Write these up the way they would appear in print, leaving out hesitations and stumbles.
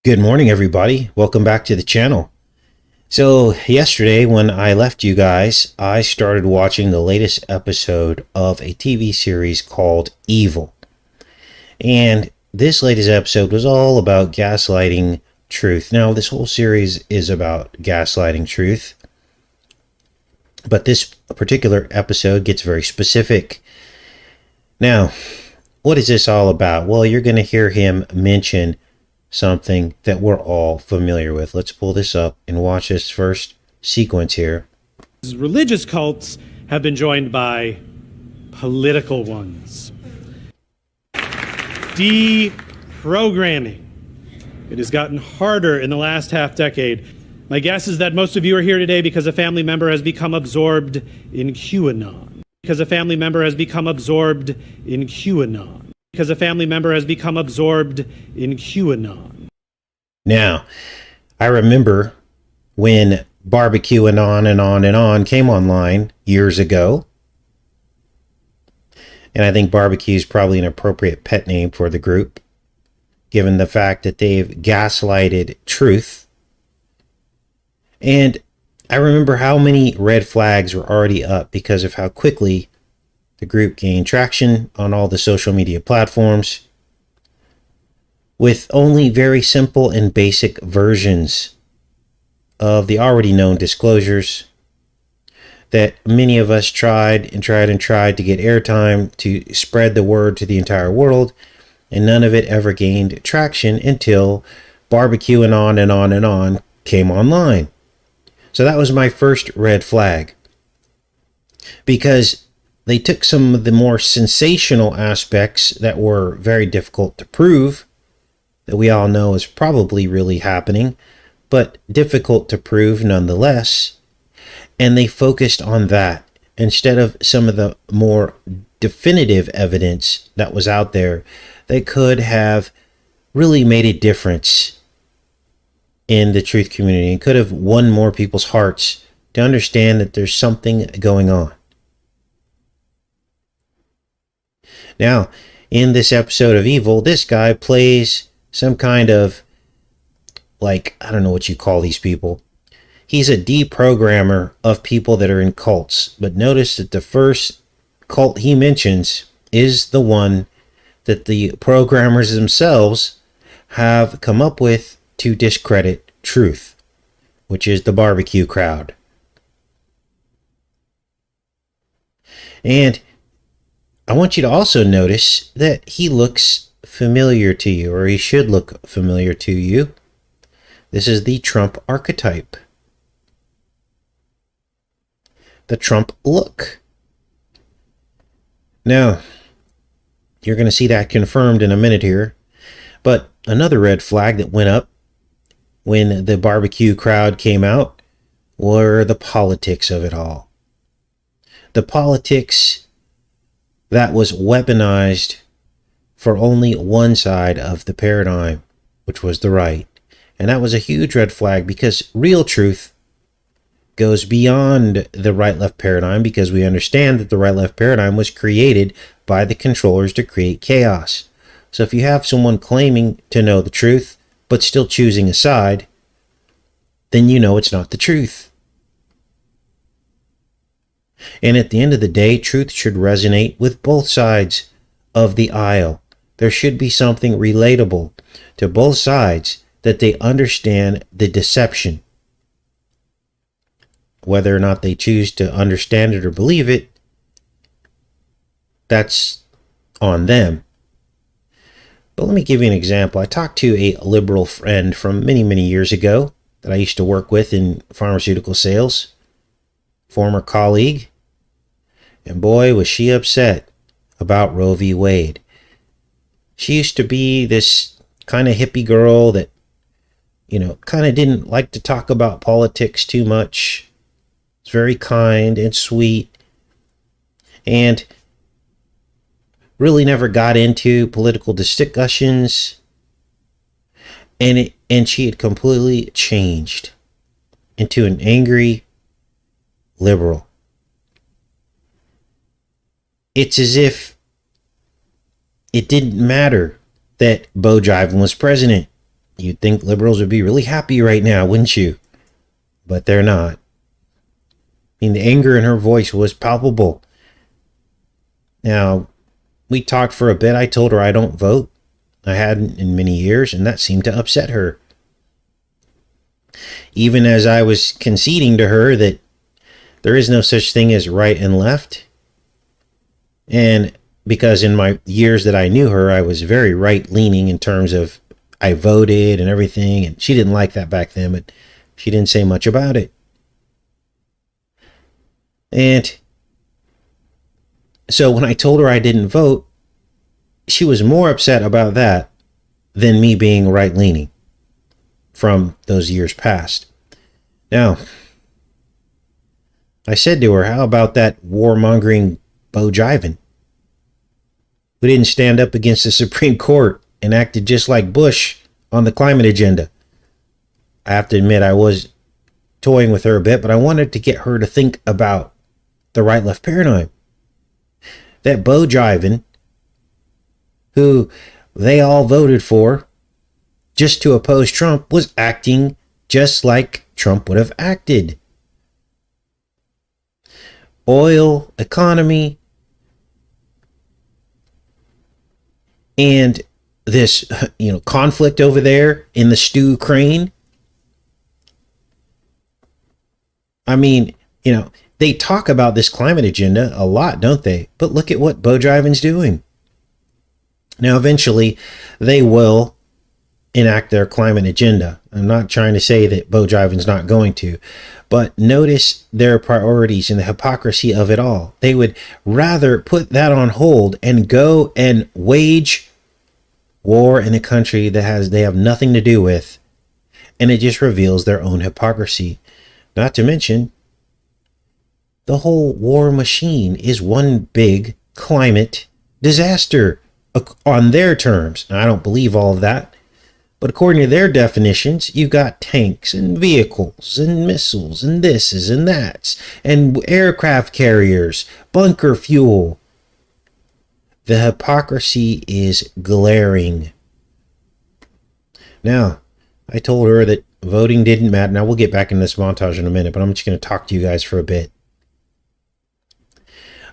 Good morning, everybody. Welcome back to the channel. So yesterday when I left you guys, I started watching the latest episode of a TV series called Evil. And this latest episode was all about gaslighting truth. Now, this whole series is about gaslighting truth, but this particular episode gets very specific. Now, what is this all about? Well, you're going to hear him mention something that we're all familiar with. Let's pull this up and watch this first sequence here. Religious cults have been joined by political ones. Deprogramming. It has gotten harder in the last half decade. My guess is that most of you are here today because a family member has become absorbed in QAnon. Because a family member has become absorbed in QAnon. Because a family member has become absorbed in QAnon. Now, I remember when barbecue and on came online years ago. And I think barbecue is probably an appropriate pet name for the group, given the fact that they've gaslighted truth. And I remember how many red flags were already up because of how quickly the group gained traction on all the social media platforms with only very simple and basic versions of the already known disclosures that many of us tried to get airtime to spread the word to the entire world, and none of it ever gained traction until barbecue and on came online. So that was my first red flag, because they took some of the more sensational aspects that were very difficult to prove, that we all know is probably really happening, but difficult to prove nonetheless, and they focused on that instead of some of the more definitive evidence that was out there that could have really made a difference in the truth community and could have won more people's hearts to understand that there's something going on. Now, in this episode of Evil, this guy plays some kind of, like, I don't know what you call these people. He's a deprogrammer of people that are in cults. But notice that the first cult he mentions is the one that the programmers themselves have come up with to discredit truth, which is the barbecue crowd. And I want you to also notice that he looks familiar to you, or he should look familiar to you. This is the Trump archetype. The Trump look. Now, you're going to see that confirmed in a minute here. But another red flag that went up when the barbecue crowd came out were the politics of it all. The politics that was weaponized for only one side of the paradigm, which was the right. And that was a huge red flag, because real truth goes beyond the right-left paradigm, because we understand that the right-left paradigm was created by the controllers to create chaos. So if you have someone claiming to know the truth, but still choosing a side, then you know it's not the truth. And at the end of the day, truth should resonate with both sides of the aisle. There should be something relatable to both sides, that they understand the deception. Whether or not they choose to understand it or believe it, that's on them. But let me give you an example. I talked to a liberal friend from many, many years ago that I used to work with in pharmaceutical sales, former colleague. And boy, was she upset about Roe v. Wade. She used to be this kind of hippie girl that, kind of didn't like to talk about politics too much. It's very kind and sweet, and really never got into political discussions. And she had completely changed into an angry liberal. It's as if it didn't matter that Bo Jiven was president. You'd think liberals would be really happy right now, wouldn't you? But they're not. I mean, the anger in her voice was palpable. Now, we talked for a bit. I told her I don't vote. I hadn't in many years, and that seemed to upset her. Even as I was conceding to her that there is no such thing as right and left. And because in my years that I knew her, I was very right-leaning in terms of I voted and everything, and she didn't like that back then, but she didn't say much about it. And so when I told her I didn't vote, she was more upset about that than me being right-leaning from those years past. Now, I said to her, how about that warmongering Bo Jivin, who didn't stand up against the Supreme Court and acted just like Bush on the climate agenda? I have to admit I was toying with her a bit, but I wanted to get her to think about the right-left paradigm. That Bo Jivin, who they all voted for just to oppose Trump, was acting just like Trump would have acted. Oil, economy, and this, conflict over there in the stew crane. I mean, they talk about this climate agenda a lot, don't they? But look at what Bo Jivin's doing. Now, eventually, they will enact their climate agenda. I'm not trying to say that Bo Jivin's not going to, but notice their priorities and the hypocrisy of it all. They would rather put that on hold and go and wage war in a country that they have nothing to do with, and it just reveals their own hypocrisy. Not to mention, the whole war machine is one big climate disaster on their terms. Now, I don't believe all of that, but according to their definitions, you've got tanks and vehicles and missiles and thises and that's and aircraft carriers, bunker fuel. The hypocrisy is glaring. Now, I told her that voting didn't matter. Now, we'll get back into this montage in a minute, but I'm just going to talk to you guys for a bit.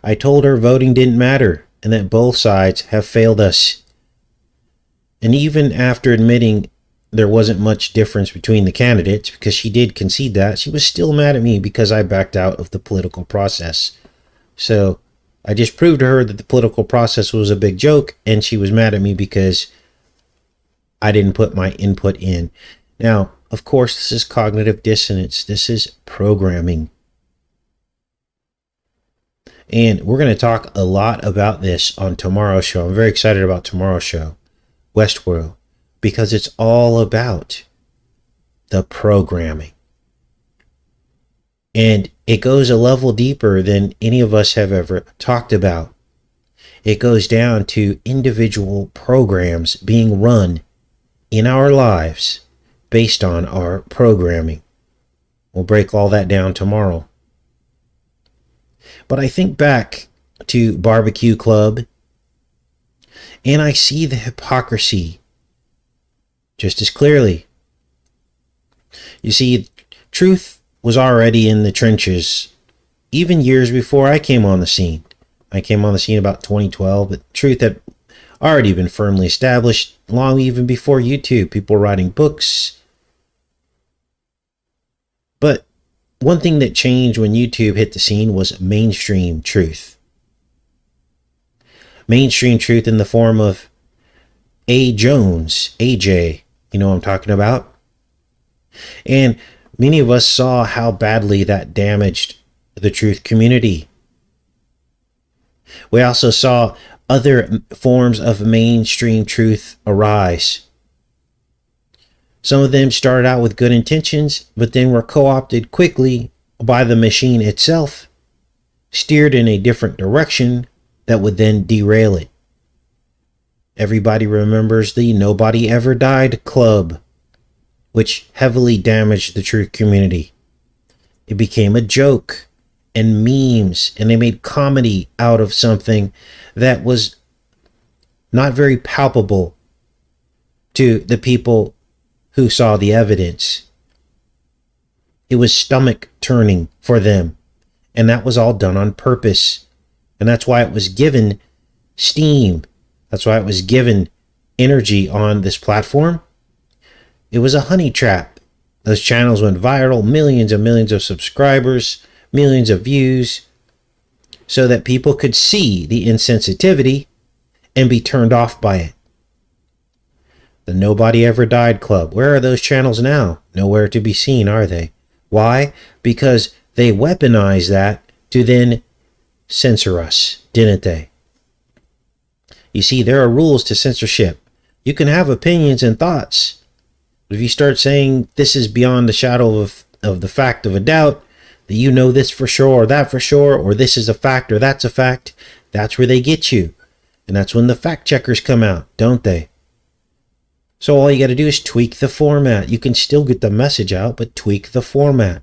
I told her voting didn't matter and that both sides have failed us. And even after admitting there wasn't much difference between the candidates, because she did concede that, she was still mad at me because I backed out of the political process. So I just proved to her that the political process was a big joke, and she was mad at me because I didn't put my input in. Now, of course, this is cognitive dissonance. This is programming. And we're going to talk a lot about this on tomorrow's show. I'm very excited about tomorrow's show, Westworld, because it's all about the programming. And it goes a level deeper than any of us have ever talked about. It goes down to individual programs being run in our lives based on our programming. We'll break all that down tomorrow. But I think back to Barbecue Club, and I see the hypocrisy just as clearly. You see, truth was already in the trenches, even years before I came on the scene. I came on the scene about 2012, but truth had already been firmly established long even before YouTube. People were writing books. But one thing that changed when YouTube hit the scene was mainstream truth. Mainstream truth in the form of A. Jones, AJ, you know what I'm talking about? And many of us saw how badly that damaged the truth community. We also saw other forms of mainstream truth arise. Some of them started out with good intentions, but then were co-opted quickly by the machine itself, steered in a different direction that would then derail it. Everybody remembers the Nobody Ever Died Club, which heavily damaged the truth community. It became a joke and memes, and they made comedy out of something that was not very palpable to the people who saw the evidence. It was stomach turning for them. And that was all done on purpose. And that's why it was given steam. That's why it was given energy on this platform. It was a honey trap. Those channels went viral, millions and millions of subscribers, millions of views, so that people could see the insensitivity and be turned off by it. The Nobody Ever Died Club. Where are those channels now? Nowhere to be seen, are they? Why? Because they weaponized that to then censor us, didn't they? You see, there are rules to censorship. You can have opinions and thoughts. But if you start saying this is beyond the shadow of the fact of a doubt, that you know this for sure or that for sure, or this is a fact or that's a fact, that's where they get you. And that's when the fact checkers come out, don't they? So all you got to do is tweak the format. You can still get the message out, but tweak the format.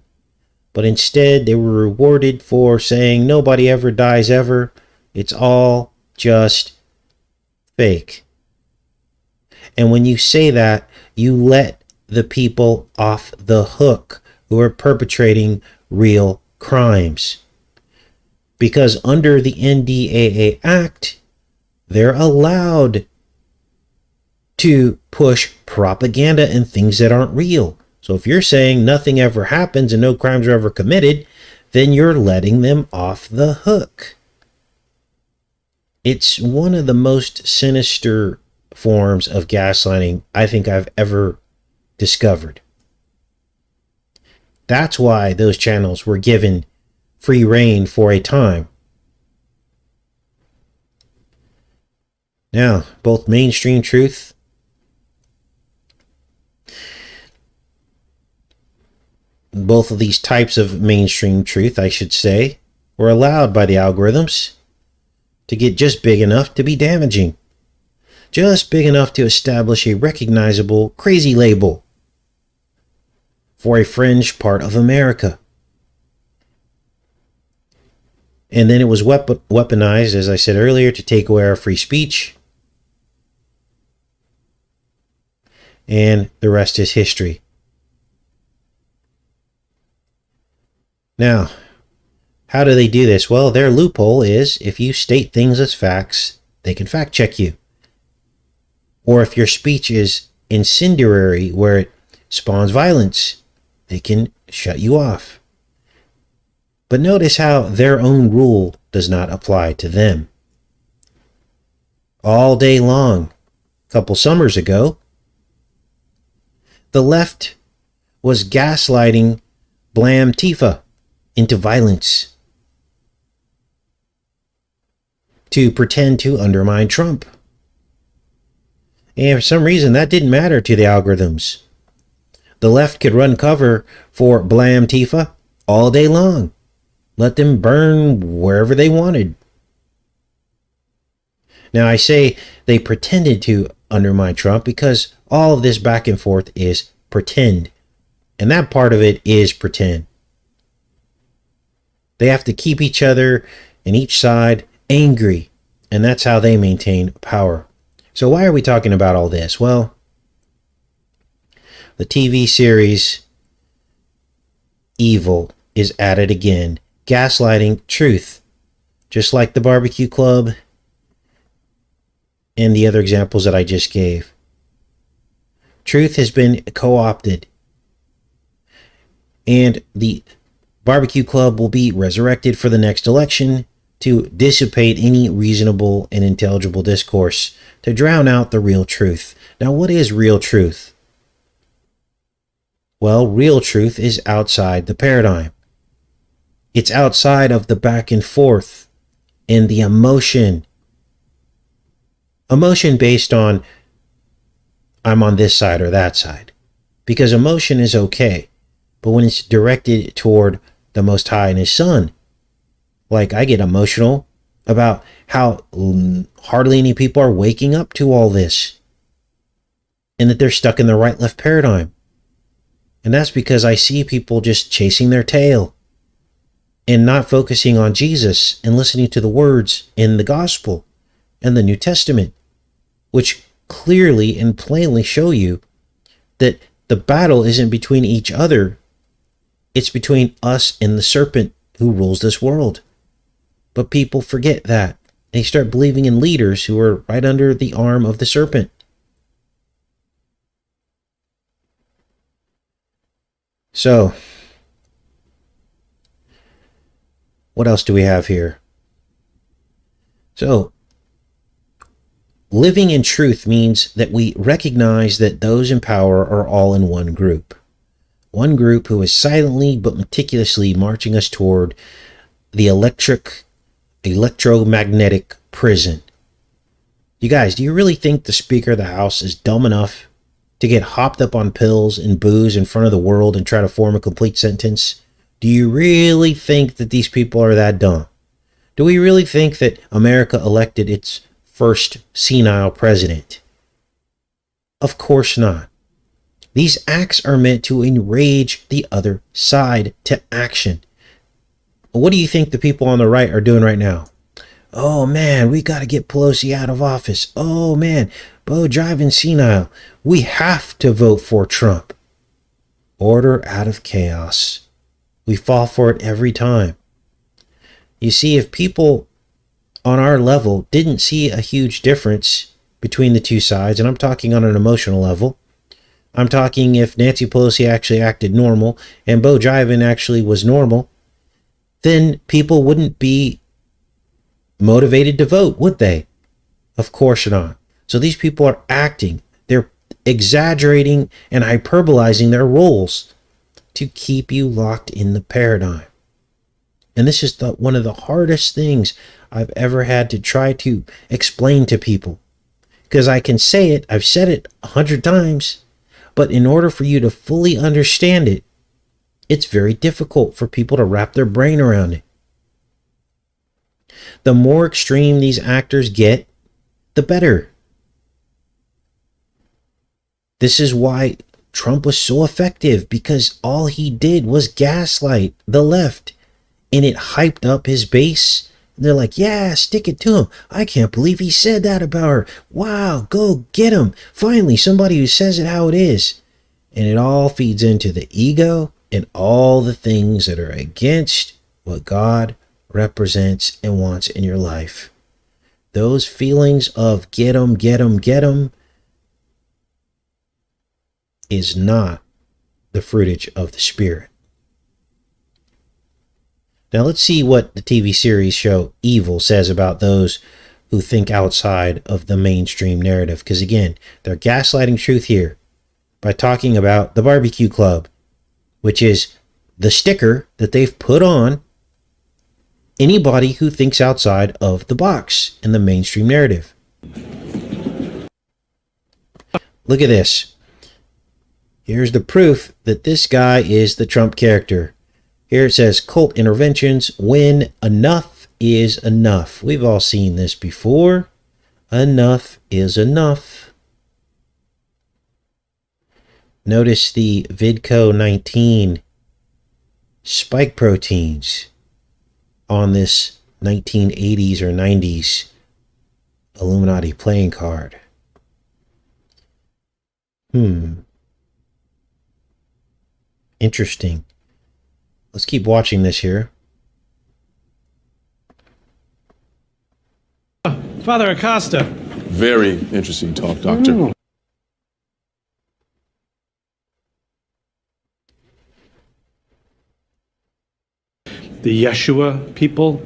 But instead, they were rewarded for saying nobody ever dies ever. It's all just fake. And when you say that, you let the people off the hook who are perpetrating real crimes. Because under the NDAA Act, they're allowed to push propaganda and things that aren't real. So if you're saying nothing ever happens and no crimes are ever committed, then you're letting them off the hook. It's one of the most sinister forms of gaslighting I think I've ever discovered. That's why those channels were given free reign for a time. Now, both mainstream truth both of these types of mainstream truth, I should say, were allowed by the algorithms to get just big enough to be damaging. Just big enough to establish a recognizable crazy label for a fringe part of America. And then it was weaponized, as I said earlier, to take away our free speech. And the rest is history. Now, how do they do this? Well, their loophole is if you state things as facts, they can fact check you. Or if your speech is incendiary, where it spawns violence, they can shut you off. But notice how their own rule does not apply to them. All day long, a couple summers ago, the left was gaslighting Blam Tifa into violence to pretend to undermine Trump. And for some reason, that didn't matter to the algorithms. The left could run cover for Blam Tifa all day long. Let them burn wherever they wanted. Now, I say they pretended to undermine Trump because all of this back and forth is pretend. And that part of it is pretend. They have to keep each other and each side angry. And that's how they maintain power. So why are we talking about all this? Well, the TV series Evil is at it again. Gaslighting truth. Just like the barbecue club and the other examples that I just gave. Truth has been co-opted. And the barbecue club will be resurrected for the next election to dissipate any reasonable and intelligible discourse, to drown out the real truth. Now, what is real truth? Well, real truth is outside the paradigm. It's outside of the back and forth and the emotion. Emotion based on I'm on this side or that side. Because emotion is okay. But when it's directed toward the Most High and His Son, like I get emotional about how hardly any people are waking up to all this. And that they're stuck in the right-left paradigm. And that's because I see people just chasing their tail. And not focusing on Jesus and listening to the words in the gospel and the New Testament, which clearly and plainly show you that The battle isn't between each other. It's between us and the serpent who rules this world. But people forget that. They start believing in leaders who are right under the arm of the serpent. So, what else do we have here? So, living in truth means that we recognize that those in power are all in one group. One group who is silently but meticulously marching us toward the electromagnetic prison. You guys, do you really think the Speaker of the House is dumb enough to get hopped up on pills and booze in front of the world and try to form a complete sentence? Do you really think that these people are that dumb? Do we really think that America elected its first senile president? Of course not. These acts are meant to enrage the other side to action. What do you think the people on the right are doing right now? Oh man, we got to get Pelosi out of office. Oh man, Bo driving senile. We have to vote for Trump. Order out of chaos. We fall for it every time. You see, if people on our level didn't see a huge difference between the two sides, and I'm talking on an emotional level, I'm talking if Nancy Pelosi actually acted normal and Bo Drivin actually was normal, then people wouldn't be motivated to vote, would they? Of course not. So these people are acting. They're exaggerating and hyperbolizing their roles to keep you locked in the paradigm. And this is one of the hardest things I've ever had to try to explain to people. Because I can say it, I've said it 100 times, but in order for you to fully understand it, it's very difficult for people to wrap their brain around it. The more extreme these actors get, the better. This is why Trump was so effective, because all he did was gaslight the left, and it hyped up his base. They're like, yeah, stick it to him. I can't believe he said that about her. Wow, go get him. Finally, somebody who says it how it is. And it all feeds into the ego and all the things that are against what God represents and wants in your life. Those feelings of get 'em, get 'em, get 'em is not the fruitage of the Spirit. Now let's see what the TV series show Evil says about those who think outside of the mainstream narrative. Because again, they're gaslighting truth here by talking about the barbecue club, which is the sticker that they've put on anybody who thinks outside of the box in the mainstream narrative. Look at this. Here's the proof that this guy is the Trump character. Here it says cult interventions when enough is enough. We've all seen this before. Enough is enough. Notice the Vidco 19 spike proteins on this 1980s or 90s Illuminati playing card. Interesting. Let's keep watching this here. Father Acosta. Very interesting talk, Doctor. The Yeshua people.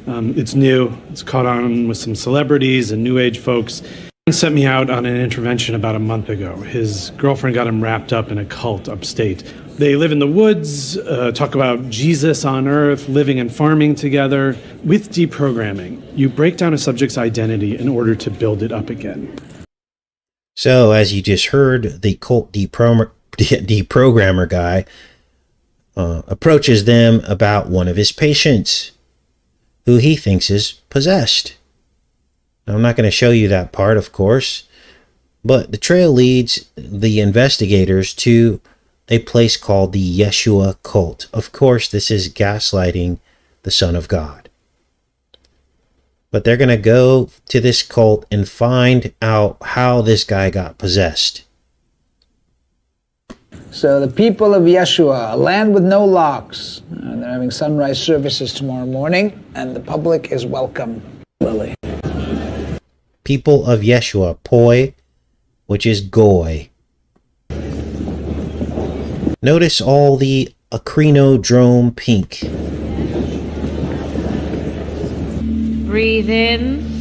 It's new. It's caught on with some celebrities and New Age folks. He sent me out on an intervention about a month ago. His girlfriend got him wrapped up in a cult upstate. They live in the woods, talk about Jesus on earth, living and farming together. With deprogramming, you break down a subject's identity in order to build it up again. So, as you just heard, the cult deprogrammer guy approaches them about one of his patients who he thinks is possessed. Now, I'm not going to show you that part, of course, but the trail leads the investigators to a place called the Yeshua cult. Of course, this is gaslighting the Son of God. But they're going to go to this cult and find out how this guy got possessed. So the people of Yeshua, a land with no locks, they're having sunrise services tomorrow morning, and the public is welcome. Lily. People of Yeshua, poi, which is goy. Notice all the acrinodrome pink. Breathe in.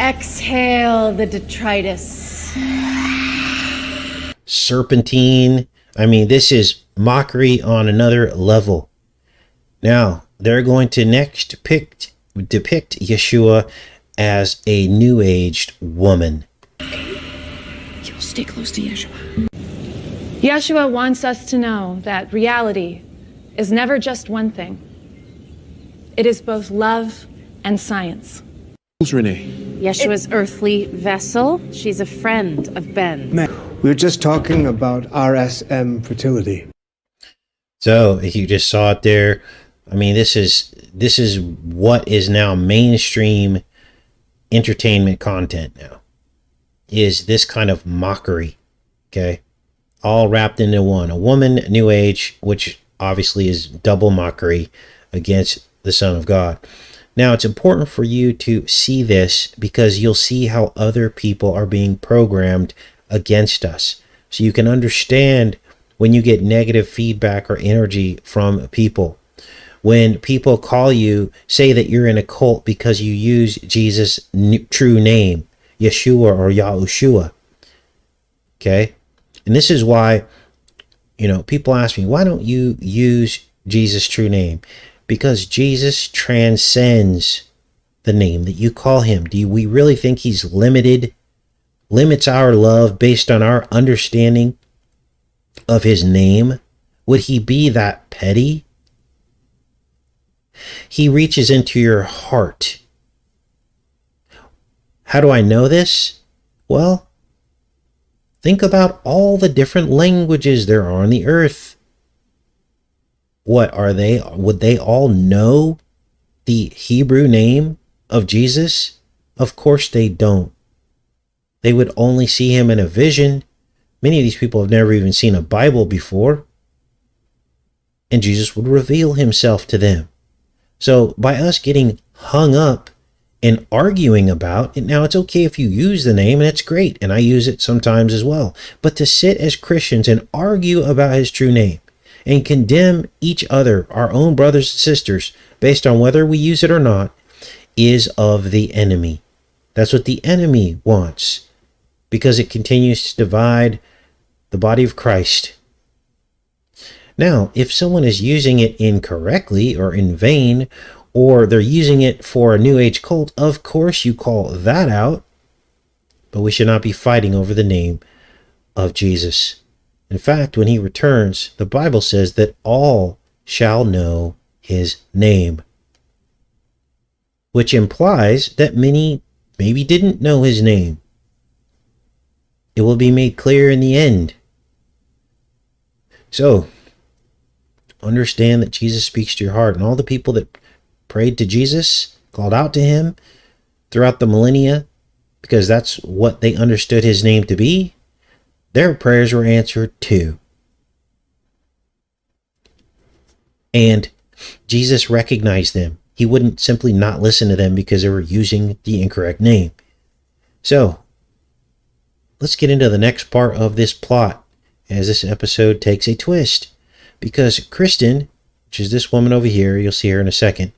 Exhale the detritus. Serpentine. I mean, this is mockery on another level. Now, they're going to next depict Yeshua as a new-aged woman. You'll stay close to Yeshua. Yeshua wants us to know that reality is never just one thing. It is both love and science. Who's Renee? Yeshua's earthly vessel. She's a friend of Ben. We were just talking about RSM fertility. So you just saw it there. I mean, this is what is now mainstream entertainment content now. Is this kind of mockery, okay? All wrapped into one. A woman, new age, which obviously is double mockery against the Son of God. Now, it's important for you to see this because you'll see how other people are being programmed against us. So you can understand when you get negative feedback or energy from people. When people call you, say that you're in a cult because you use Jesus' true name, Yeshua or Yahushua. Okay? And this is why, people ask me, why don't you use Jesus' true name? Because Jesus transcends the name that you call him. Do we really think he's limits our love based on our understanding of his name? Would he be that petty? He reaches into your heart. How do I know this? Well, think about all the different languages there are on the earth. What are they? Would they all know the Hebrew name of Jesus? Of course they don't. They would only see him in a vision. Many of these people have never even seen a Bible before. And Jesus would reveal himself to them. So by us getting hung up and arguing about it, now it's okay if you use the name, and it's great, and I use it sometimes as well. But to sit as Christians and argue about his true name and condemn each other, our own brothers and sisters, based on whether we use it or not, is of the enemy. That's what the enemy wants, because it continues to divide the body of Christ. Now, if someone is using it incorrectly or in vain, or they're using it for a new age cult, of course you call that out, but we should not be fighting over the name of Jesus. In fact, when he returns, the Bible says that all shall know his name, which implies that many maybe didn't know his name. It will be made clear in the end. So, understand that Jesus speaks to your heart, and all the people that prayed to Jesus, called out to him throughout the millennia, because that's what they understood his name to be, their prayers were answered too. And Jesus recognized them. He wouldn't simply not listen to them because they were using the incorrect name. So, let's get into the next part of this plot as this episode takes a twist. Because Kristen, which is this woman over here, you'll see her in a second,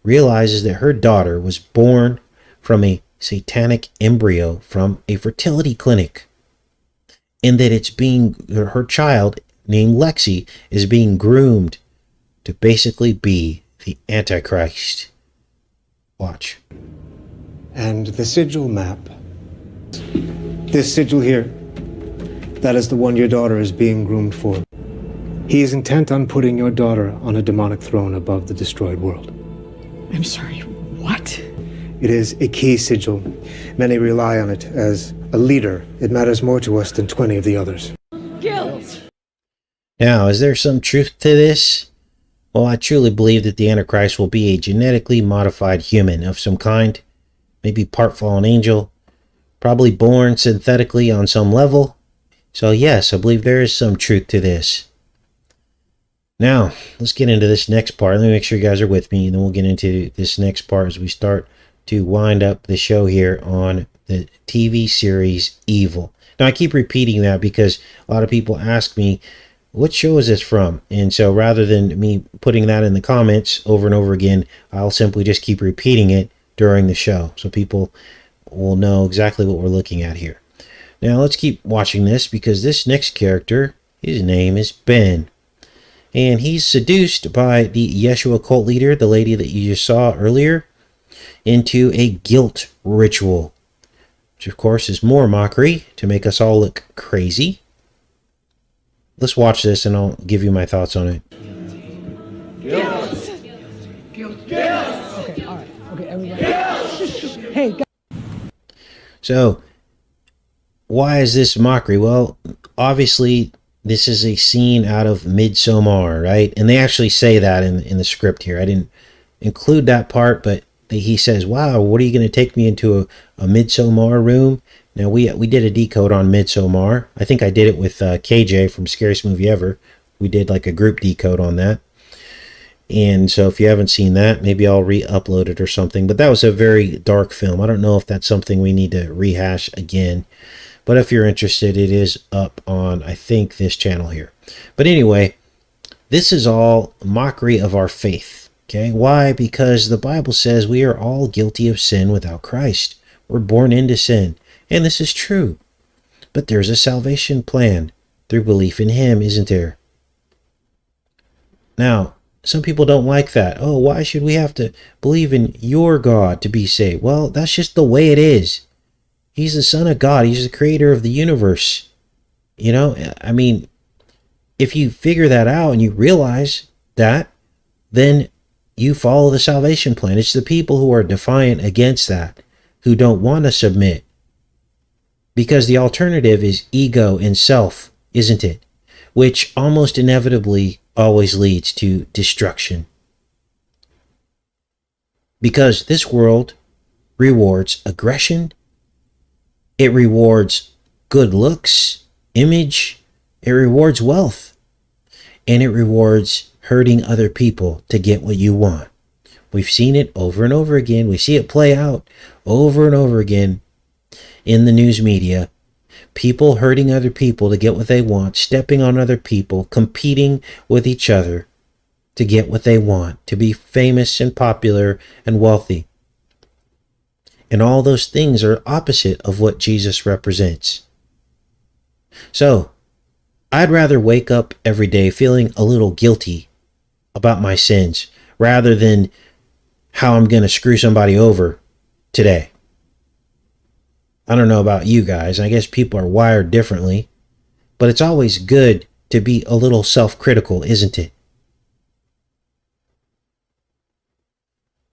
realizes that her daughter was born from a satanic embryo from a fertility clinic. And that her child named Lexi is being groomed to basically be the Antichrist. Watch. And the sigil map. This sigil here, that is the one your daughter is being groomed for. He is intent on putting your daughter on a demonic throne above the destroyed world. I'm sorry, what? It is a key sigil. Many rely on it as a leader. It matters more to us than 20 of the others. Guilt. Now, is there some truth to this? Well, I truly believe that the Antichrist will be a genetically modified human of some kind, maybe part fallen angel, probably born synthetically on some level. So yes, I believe there is some truth to this. Now, let's get into this next part. Let me make sure you guys are with me, and then we'll get into this next part as we start to wind up the show here on the TV series Evil. Now, I keep repeating that because a lot of people ask me, what show is this from? And so rather than me putting that in the comments over and over again, I'll simply just keep repeating it during the show so people will know exactly what we're looking at here. Now, let's keep watching this because this next character, his name is Ben. And he's seduced by the Yeshua cult leader, the lady that you just saw earlier, into a guilt ritual, which of course is more mockery to make us all look crazy. Let's watch this and I'll give you my thoughts on it. Guilt. Guilt. Guilt. Okay, all right. Okay, everybody. Guilt. Hey, guys. So, why is this mockery? Well, obviously, this is a scene out of Midsommar, right? And they actually say that in the script here. I didn't include that part, but he says, wow, what are you going to take me into a Midsommar room? Now, we did a decode on Midsommar. I think I did it with KJ from Scariest Movie Ever. We did like a group decode on that. And so if you haven't seen that, maybe I'll re-upload it or something. But that was a very dark film. I don't know if that's something we need to rehash again. But if you're interested, it is up on, I think, this channel here. But anyway, this is all mockery of our faith. Okay, why? Because the Bible says we are all guilty of sin without Christ. We're born into sin. And this is true. But there's a salvation plan through belief in Him, isn't there? Now, some people don't like that. Oh, why should we have to believe in your God to be saved? Well, that's just the way it is. He's the Son of God. He's the creator of the universe. You know, I mean, if you figure that out and you realize that, then you follow the salvation plan. It's the people who are defiant against that, who don't want to submit. Because the alternative is ego and self, isn't it? Which almost inevitably always leads to destruction. Because this world rewards aggression. It rewards good looks, image. It rewards wealth. And it rewards hurting other people to get what you want. We've seen it over and over again. We see it play out over and over again in the news media. People hurting other people to get what they want, stepping on other people, competing with each other to get what they want, to be famous and popular and wealthy. And all those things are opposite of what Jesus represents. So, I'd rather wake up every day feeling a little guilty about my sins rather than how I'm going to screw somebody over today. I don't know about you guys. I guess people are wired differently. But it's always good to be a little self-critical, isn't it?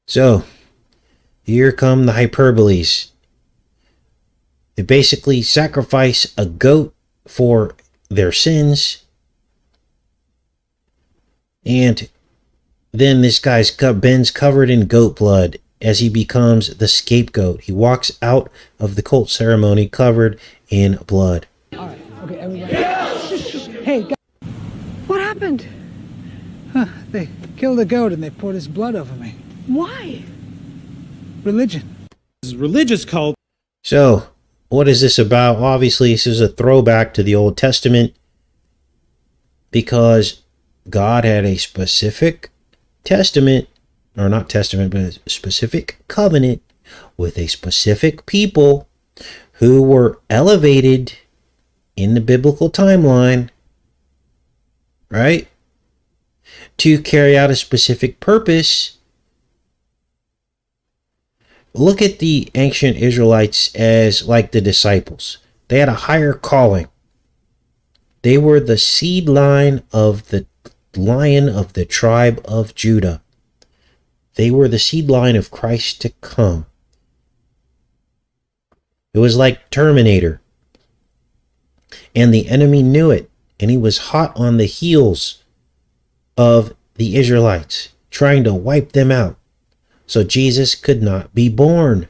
So, here come the hyperboles. They basically sacrifice a goat for their sins. And then this guy's Ben's covered in goat blood as he becomes the scapegoat. He walks out of the cult ceremony covered in blood. All right. Okay, everybody. Hey, guys. What happened? They killed a goat and they poured his blood over me. Why? Religion. This religious cult. So, what is this about? Obviously, this is a throwback to the Old Testament because God had a specific testament, or not testament, but a specific covenant with a specific people who were elevated in the biblical timeline, right? To carry out a specific purpose. Look at the ancient Israelites as like the disciples. They had a higher calling. They were the seed line of the Lion of the tribe of Judah. They were the seed line of Christ to come. It was like Terminator. And the enemy knew it. And he was hot on the heels of the Israelites, trying to wipe them out. So Jesus could not be born.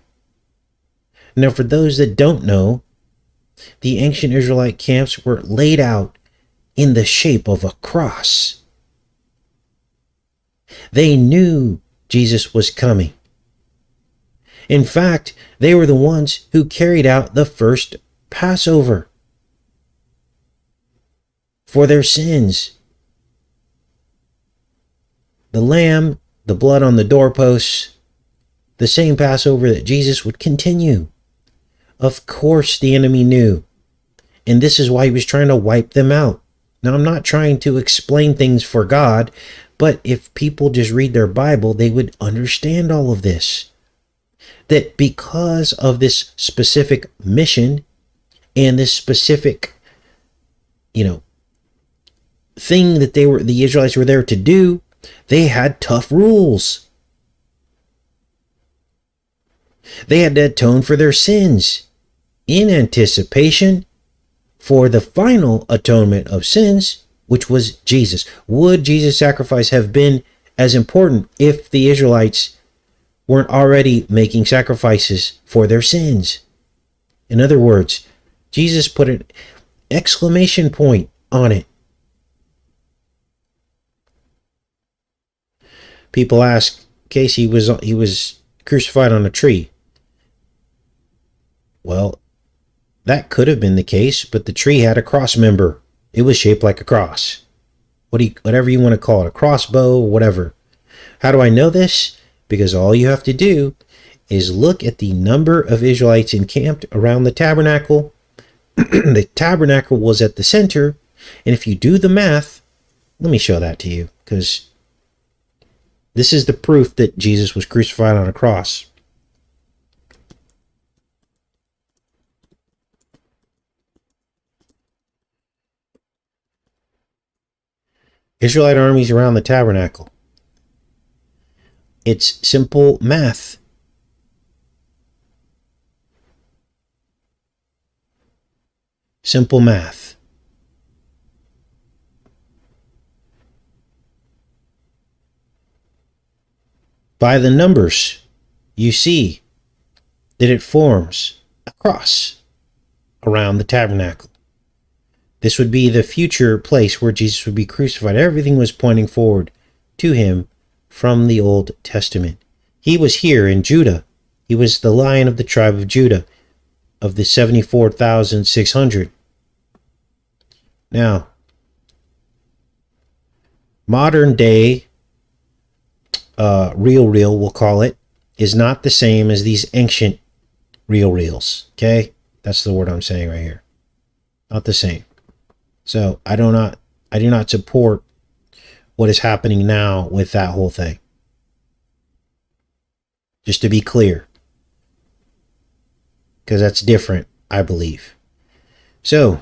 Now, for those that don't know, the ancient Israelite camps were laid out in the shape of a cross. They knew Jesus was coming. In fact, they were the ones who carried out the first Passover for their sins. The lamb, the blood on the doorposts, the same Passover that Jesus would continue. Of course, the enemy knew. And this is why he was trying to wipe them out. Now, I'm not trying to explain things for God, but if people just read their Bible, they would understand all of this. That because of this specific mission and this specific, thing that the Israelites were there to do, they had tough rules. They had to atone for their sins in anticipation for the final atonement of sins, which was Jesus. Would Jesus' sacrifice have been as important if the Israelites weren't already making sacrifices for their sins? In other words, Jesus put an exclamation point on it. People ask, Casey, he was crucified on a tree. Well, that could have been the case, but the tree had a cross member. It was shaped like a cross. Whatever you want to call it, a crossbow, whatever. How do I know this? Because all you have to do is look at the number of Israelites encamped around the tabernacle. The tabernacle was at the center, and if you do the math, let me show that to you, because this is the proof that Jesus was crucified on a cross. Israelite armies around the tabernacle. It's simple math. Simple math. By the numbers, you see that it forms a cross around the tabernacle. This would be the future place where Jesus would be crucified. Everything was pointing forward to him from the Old Testament. He was here in Judah. He was the Lion of the tribe of Judah, of the 74,600. Now, modern day real, we'll call it, is not the same as these ancient reals. Okay? That's the word I'm saying right here. Not the same. So I do not support what is happening now with that whole thing. Just to be clear. Because that's different, I believe. So,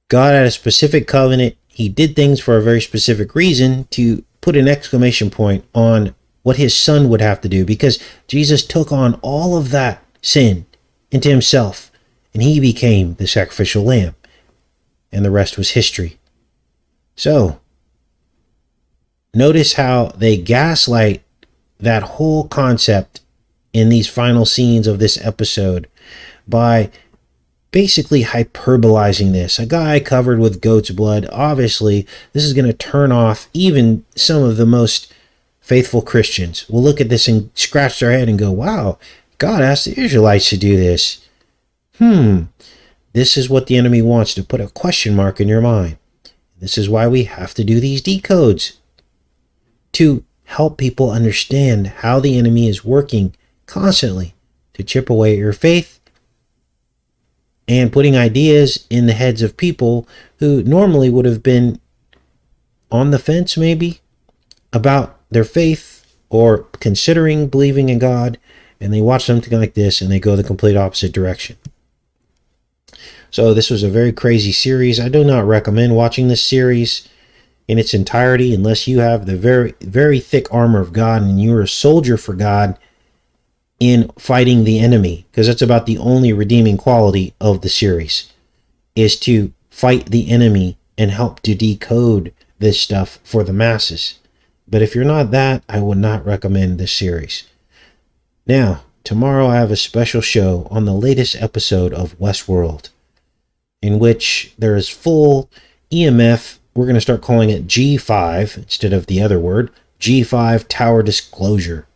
God had a specific covenant. He did things for a very specific reason to put an exclamation point on what his son would have to do, because Jesus took on all of that sin into himself, and he became the sacrificial lamb, and the rest was history. So, notice how they gaslight that whole concept in these final scenes of this episode by basically hyperbolizing this. A guy covered with goat's blood. Obviously, this is going to turn off even some of the most faithful Christians. Will look at this and scratch their head and go, wow, God asked the Israelites to do this. This is what the enemy wants, to put a question mark in your mind. This is why we have to do these decodes, to help people understand how the enemy is working constantly to chip away at your faith and putting ideas in the heads of people who normally would have been on the fence maybe about their faith or considering believing in God, and they watch something like this and they go the complete opposite direction. So this was a very crazy series. I do not recommend watching this series in its entirety unless you have the very, very thick armor of God and you're a soldier for God in fighting the enemy, because that's about the only redeeming quality of the series, is to fight the enemy and help to decode this stuff for the masses. But if you're not that, I would not recommend this series. Now, tomorrow I have a special show on the latest episode of Westworld, in which there is full EMF. We're going to start calling it G5 instead of the other word, G5 tower disclosure.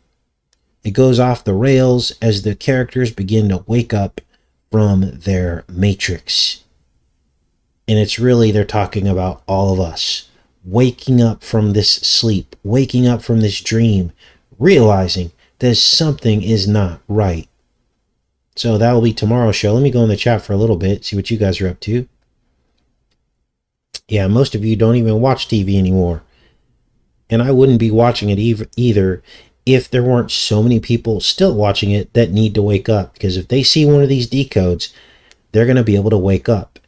It goes off the rails as the characters begin to wake up from their matrix. And it's really, they're talking about all of us waking up from this sleep, waking up from this dream, realizing that something is not right. So that will be tomorrow's show. Let me go in the chat for a little bit, see what you guys are up to. Yeah, most of you don't even watch TV anymore. And I wouldn't be watching it either if there weren't so many people still watching it that need to wake up. Because if they see one of these decodes, they're going to be able to wake up,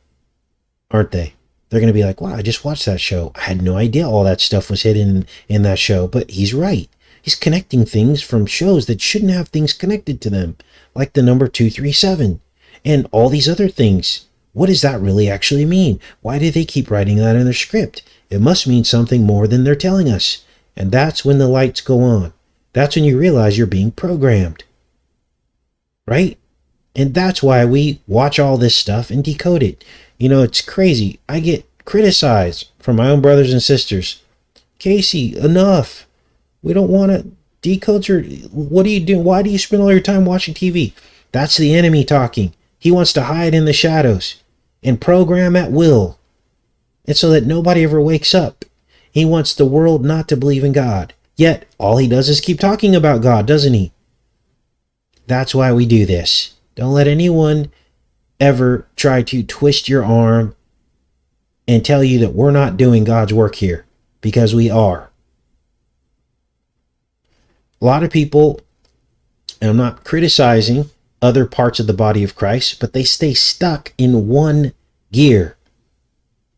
aren't they? They're going to be like, wow, I just watched that show. I had no idea all that stuff was hidden in that show. But he's right. He's connecting things from shows that shouldn't have things connected to them, like the number 237 and all these other things. What does that really actually mean? Why do they keep writing that in their script? It must mean something more than they're telling us. And that's when the lights go on. That's when you realize you're being programmed. Right? And that's why we watch all this stuff and decode it. You know, it's crazy. I get criticized from my own brothers and sisters. Casey, enough. We don't want to decode your... What do you do? Why do you spend all your time watching TV? That's the enemy talking. He wants to hide in the shadows and program at will. And so that nobody ever wakes up. He wants the world not to believe in God. Yet, all he does is keep talking about God, doesn't he? That's why we do this. Don't let anyone ever try to twist your arm and tell you that we're not doing God's work here, because we are. A lot of people, and I'm not criticizing other parts of the body of Christ, but they stay stuck in one gear.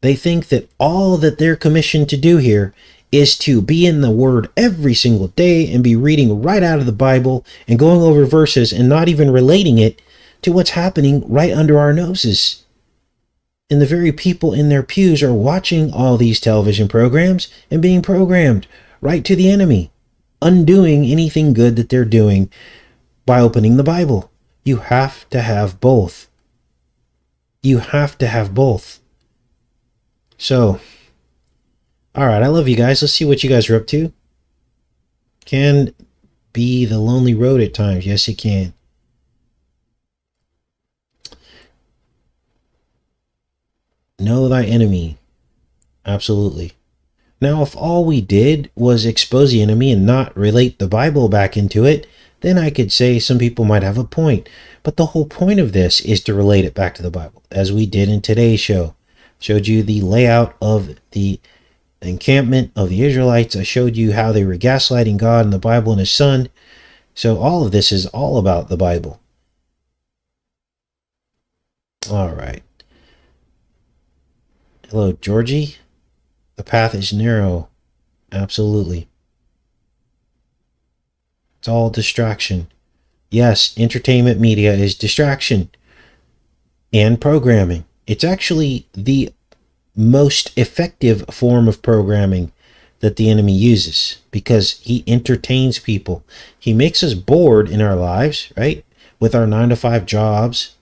They think that all that they're commissioned to do here is to be in the Word every single day and be reading right out of the Bible and going over verses and not even relating it to what's happening right under our noses. And the very people in their pews are watching all these television programs and being programmed right to the enemy, undoing anything good that they're doing by opening the Bible. You have to have both. You have to have both. So, all right, I love you guys. Let's see what you guys are up to. Can be the lonely road at times. Yes, it can. Know thy enemy. Absolutely. Now, if all we did was expose the enemy and not relate the Bible back into it, then I could say some people might have a point. But the whole point of this is to relate it back to the Bible, as we did in today's show. Showed you the layout of the encampment of the Israelites. I showed you how they were gaslighting God and the Bible and his son. So all of this is all about the Bible. All right. Hello, Georgie. The path is narrow. Absolutely. It's all distraction. Yes, entertainment media is distraction and programming. It's actually the most effective form of programming that the enemy uses, because he entertains people. He makes us bored in our lives, right? With our 9-to-5 jobs.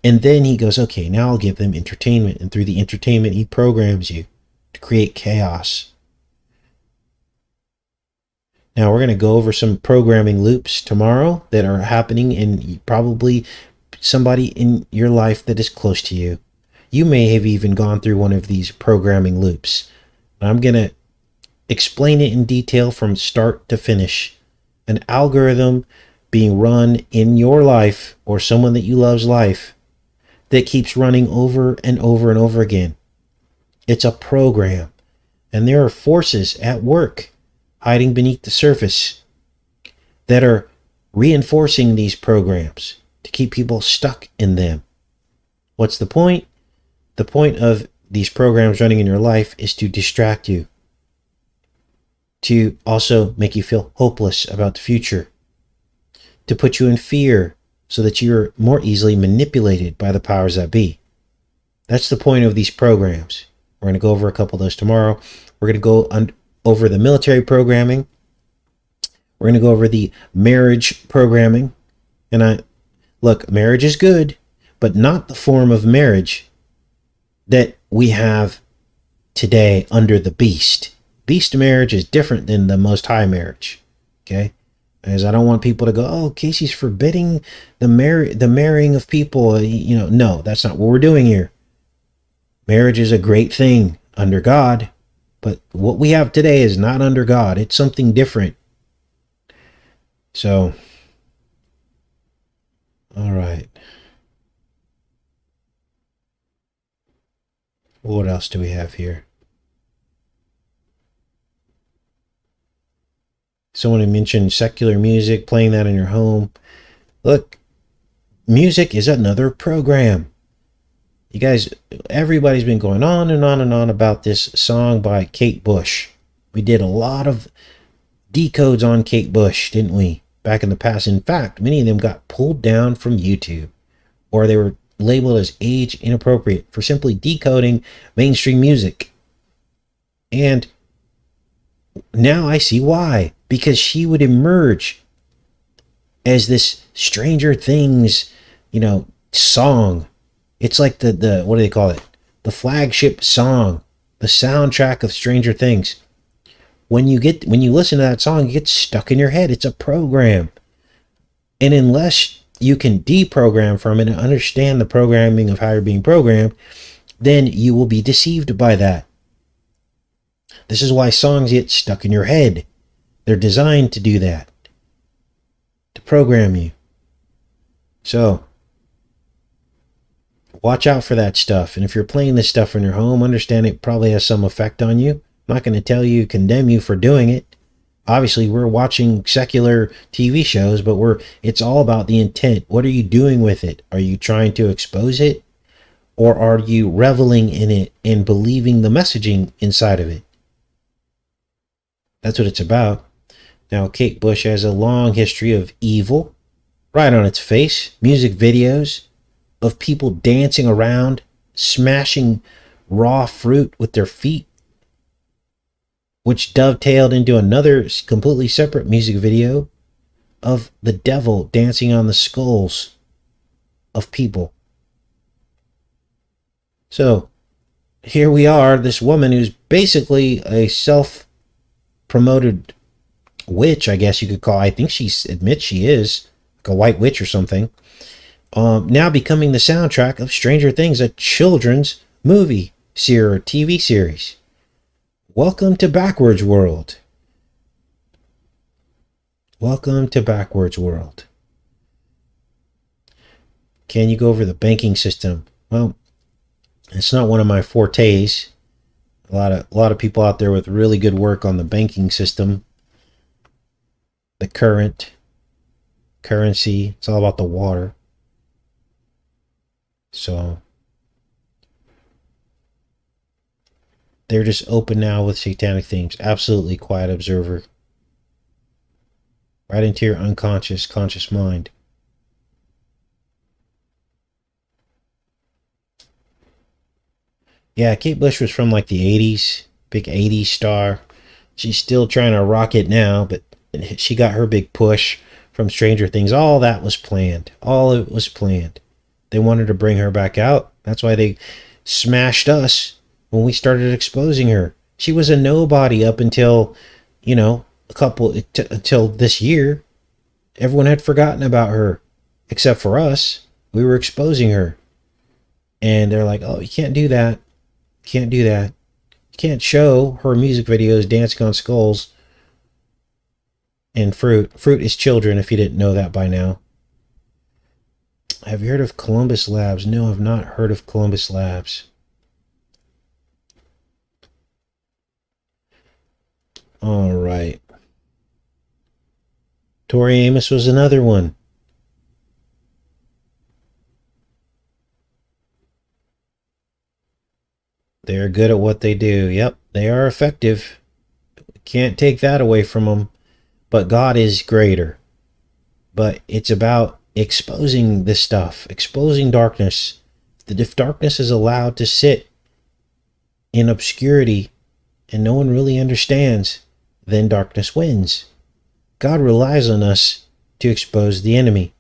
And then he goes, okay, now I'll give them entertainment. And through the entertainment, he programs you to create chaos. Now we're going to go over some programming loops tomorrow that are happening in probably somebody in your life that is close to you. You may have even gone through one of these programming loops. I'm going to explain it in detail from start to finish. An algorithm being run in your life or someone that you love's life that keeps running over and over and over again. It's a program. And there are forces at work hiding beneath the surface that are reinforcing these programs to keep people stuck in them. What's the point? The point of these programs running in your life is to distract you, to also make you feel hopeless about the future, to put you in fear so that you're more easily manipulated by the powers that be. That's the point of these programs. We're going to go over a couple of those tomorrow. We're going to go over the military programming. We're going to go over the marriage programming. And look, marriage is good, but not the form of marriage that we have today under the beast. Beast marriage is different than the Most High marriage. Okay? As I don't want people to go, oh, Casey's forbidding the marrying of people. No, that's not what we're doing here. Marriage is a great thing under God, but what we have today is not under God. It's something different. So, all right. What else do we have here? Someone mentioned secular music, playing that in your home. Look, music is another program. You guys, everybody's been going on and on and on about this song by Kate Bush. We did a lot of decodes on Kate Bush, didn't we, back in the past? In fact, many of them got pulled down from YouTube, or they were labeled as age inappropriate for simply decoding mainstream music. And now I see why. Because she would emerge as this Stranger Things, song. It's like the what do they call it? The flagship song, the soundtrack of Stranger Things. When you listen to that song, it gets stuck in your head. It's a program. And unless you can deprogram from it and understand the programming of how you're being programmed, then you will be deceived by that. This is why songs get stuck in your head. They're designed to do that, to program you. So, watch out for that stuff. And if you're playing this stuff in your home, understand it probably has some effect on you. I'm not going to tell you, condemn you for doing it. Obviously, we're watching secular TV shows, but it's all about the intent. What are you doing with it? Are you trying to expose it? Or are you reveling in it and believing the messaging inside of it? That's what it's about. Now, Kate Bush has a long history of evil right on its face. Music videos of people dancing around, smashing raw fruit with their feet, which dovetailed into another completely separate music video of the devil dancing on the skulls of people. So, here we are, this woman who's basically a self-promoted witch, I guess you could call. I think she admits she is like a white witch or something. Now becoming the soundtrack of Stranger Things, a children's movie or TV series. Welcome to Backwards World. Welcome to Backwards World. Can you go over the banking system? Well, it's not one of my fortes. A lot of people out there with really good work on the banking system. The currency, it's all about the water. So they're just open now with satanic themes. Absolutely quiet observer. Right into your conscious mind. Yeah, Kate Bush was from like the 80s. Big 80s star. She's still trying to rock it now, but she got her big push from Stranger Things. All that was planned. All of it was planned. They wanted to bring her back out. That's why they smashed us when we started exposing her. She was a nobody up until, until this year. Everyone had forgotten about her, except for us. We were exposing her. And they're like, oh, you can't do that. Can't do that. You can't show her music videos dancing on skulls and fruit. Fruit is children, if you didn't know that by now. Have you heard of Columbus Labs? No, I've not heard of Columbus Labs. All right. Tori Amos was another one. They're good at what they do. Yep, they are effective. Can't take that away from them. But God is greater. But it's about exposing this stuff, exposing darkness. If darkness is allowed to sit in obscurity and no one really understands, then darkness wins. God relies on us to expose the enemy.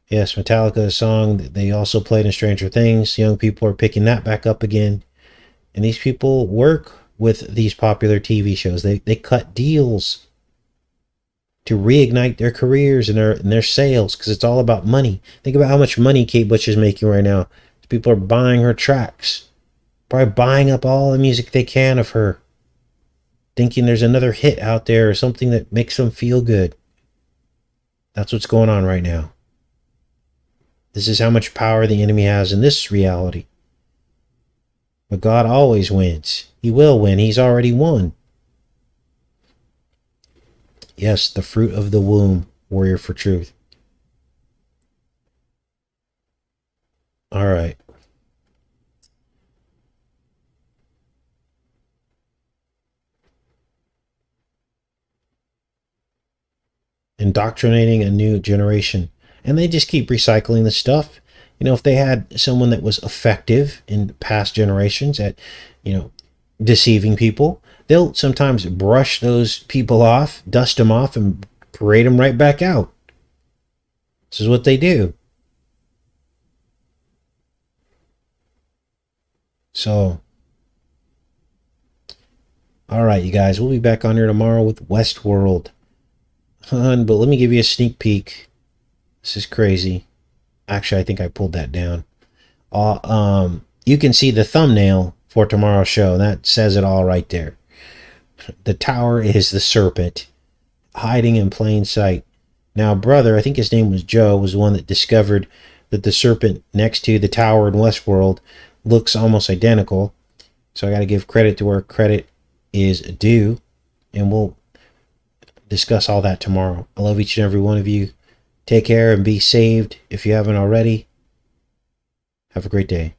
Yes, Metallica's song they also played in Stranger Things. Young people are picking that back up again. And these people work with these popular TV shows. They cut deals to reignite their careers and their sales, because it's all about money. Think about how much money Kate Bush is making right now. People are buying her tracks, probably buying up all the music they can of her, thinking there's another hit out there or something that makes them feel good. That's what's going on right now. This is how much power the enemy has in this reality. But God always wins. He will win. He's already won. Yes, the fruit of the womb, warrior for truth. All right. Indoctrinating a new generation. And they just keep recycling the stuff. You know, if they had someone that was effective in past generations at, deceiving people, they'll sometimes brush those people off, dust them off, and parade them right back out. This is what they do. So, all right, you guys, we'll be back on here tomorrow with Westworld. But let me give you a sneak peek. This is crazy. Actually, I think I pulled that down. You can see the thumbnail for tomorrow's show. That says it all right there. The tower is the serpent, hiding in plain sight. Now, brother, I think his name was Joe, was the one that discovered that the serpent next to the tower in Westworld looks almost identical. So I got to give credit to where credit is due. And we'll discuss all that tomorrow. I love each and every one of you. Take care and be saved if you haven't already. Have a great day.